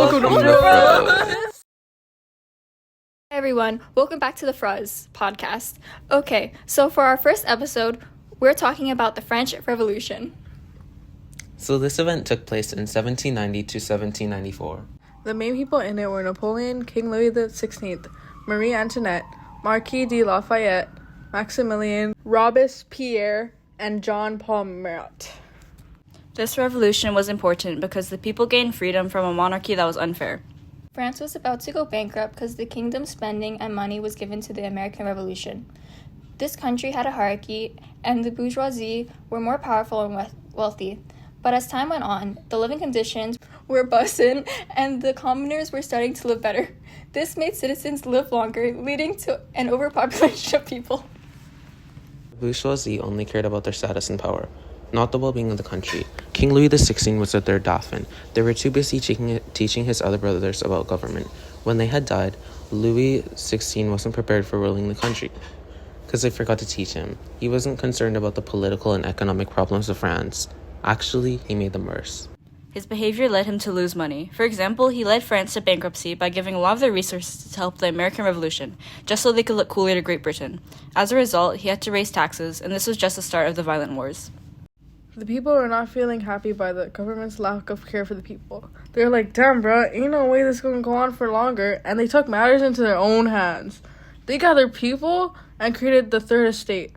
Welcome to Fruzz. Hey everyone, welcome back to the Fruzz podcast. Okay, so for our first episode, we're talking about the French Revolution. So this event took place in 1790 to 1794. The main people in it were Napoleon, King Louis XVI, Marie Antoinette, Marquis de Lafayette, Maximilien, Robespierre, and John Paul Marat. This revolution was important because the people gained freedom from a monarchy that was unfair. France was about to go bankrupt because the kingdom's spending and money was given to the American Revolution. This country had a hierarchy, and the bourgeoisie were more powerful and wealthy. But as time went on, the living conditions were bussin', and the commoners were starting to live better. This made citizens live longer, leading to an overpopulation of people. The bourgeoisie only cared about their status and power, not the well-being of the country. King Louis XVI was the third Dauphin. They were too busy teaching his other brothers about government. When they had died, Louis XVI wasn't prepared for ruling the country because they forgot to teach him. He wasn't concerned about the political and economic problems of France. Actually, he made them worse. His behavior led him to lose money. For example, he led France to bankruptcy by giving a lot of their resources to help the American Revolution, just so they could look cooler to Great Britain. As a result, he had to raise taxes, and this was just the start of the violent wars. The people were not feeling happy by the government's lack of care for the people. They were like, damn, bro, ain't no way this is going to go on for longer, and they took matters into their own hands. They gathered people and created the Third Estate,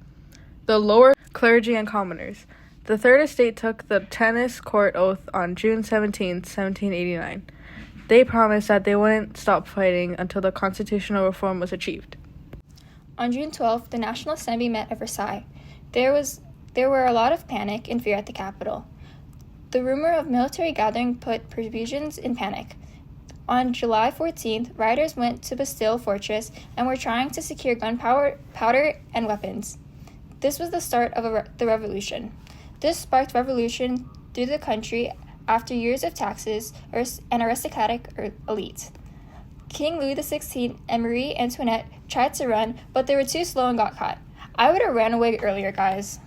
the lower clergy and commoners. The Third Estate took the tennis court oath on June 17, 1789. They promised that they wouldn't stop fighting until the constitutional reform was achieved. On June 12th, the National Assembly met at Versailles. There were a lot of panic and fear at the capital. The rumor of military gathering put Parisians in panic. On July 14th, rioters went to Bastille Fortress and were trying to secure gunpowder, and weapons. This was the start of the revolution. This sparked revolution through the country after years of taxes and aristocratic elite. King Louis XVI and Marie Antoinette tried to run, but they were too slow and got caught. I would have ran away earlier, guys.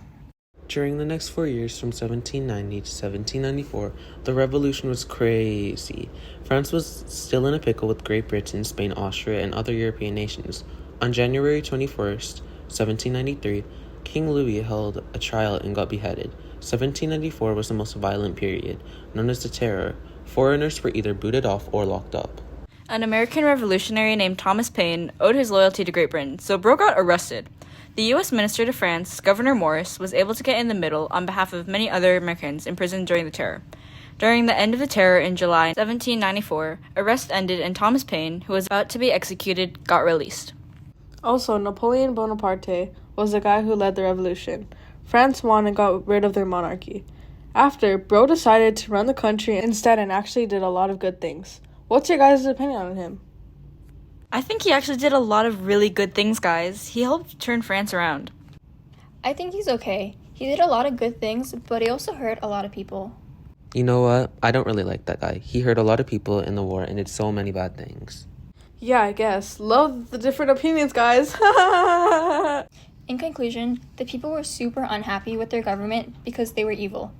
During the next 4 years, from 1790 to 1794, the revolution was crazy. France was still in a pickle with Great Britain, Spain, Austria, and other European nations. On January 21st, 1793, King Louis held a trial and got beheaded. 1794 was the most violent period, known as the Terror. Foreigners were either booted off or locked up. An American revolutionary named Thomas Paine owed his loyalty to Great Britain, so Bro got arrested. The U.S. Minister to France, Governor Morris, was able to get in the middle on behalf of many other Americans imprisoned during the Terror. During the end of the Terror in July 1794, arrest ended and Thomas Paine, who was about to be executed, got released. Also, Napoleon Bonaparte was the guy who led the revolution. France won and got rid of their monarchy. After, Bro decided to run the country instead and actually did a lot of good things. What's your guys' opinion on him? I think he actually did a lot of really good things, guys. He helped turn France around. I think he's okay. He did a lot of good things, but he also hurt a lot of people. You know what? I don't really like that guy. He hurt a lot of people in the war and did so many bad things. Yeah, I guess. Love the different opinions, guys. In conclusion, the people were super unhappy with their government because they were evil.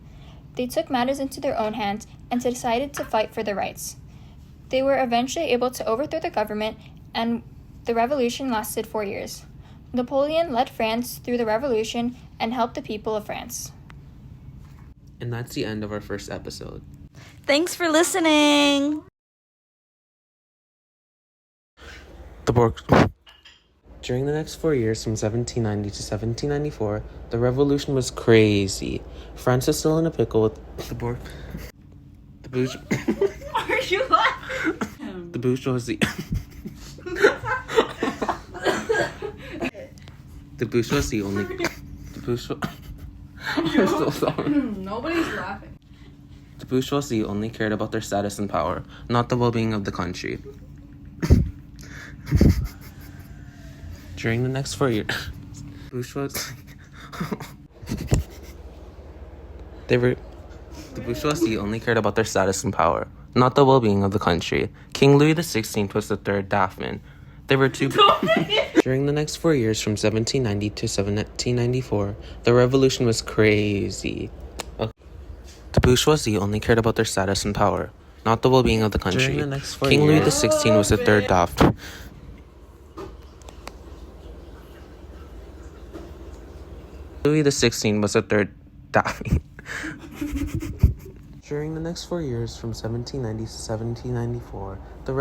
They took matters into their own hands and decided to fight for their rights. They were eventually able to overthrow the government, and the revolution lasted 4 years. Napoleon led France through the revolution and helped the people of France. And that's the end of our first episode. Thanks for listening! During the next 4 years, from 1790 to 1794, the revolution was crazy. France is still in a pickle with the Are you laughing? The bourgeoisie. The bourgeoisie only. I'm so sorry. Nobody's laughing. The bourgeoisie only cared about their status and power, not the well-being of the country. During the next 4 years, the bourgeoisie only cared about their status and power, not the well-being of the country. King Louis XVI was the third Dauphin. There were two. During the next 4 years, from 1790 to 1794, the revolution was crazy. The bourgeoisie only cared about their status and power, not the well-being of the country. During the next 4 King Louis years- XVI was the third Dauphin. Louis XVI was the third Dauphin. During the next 4 years, from 1790 to 1794, the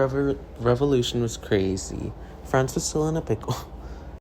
revolution was crazy. France was still in a pickle.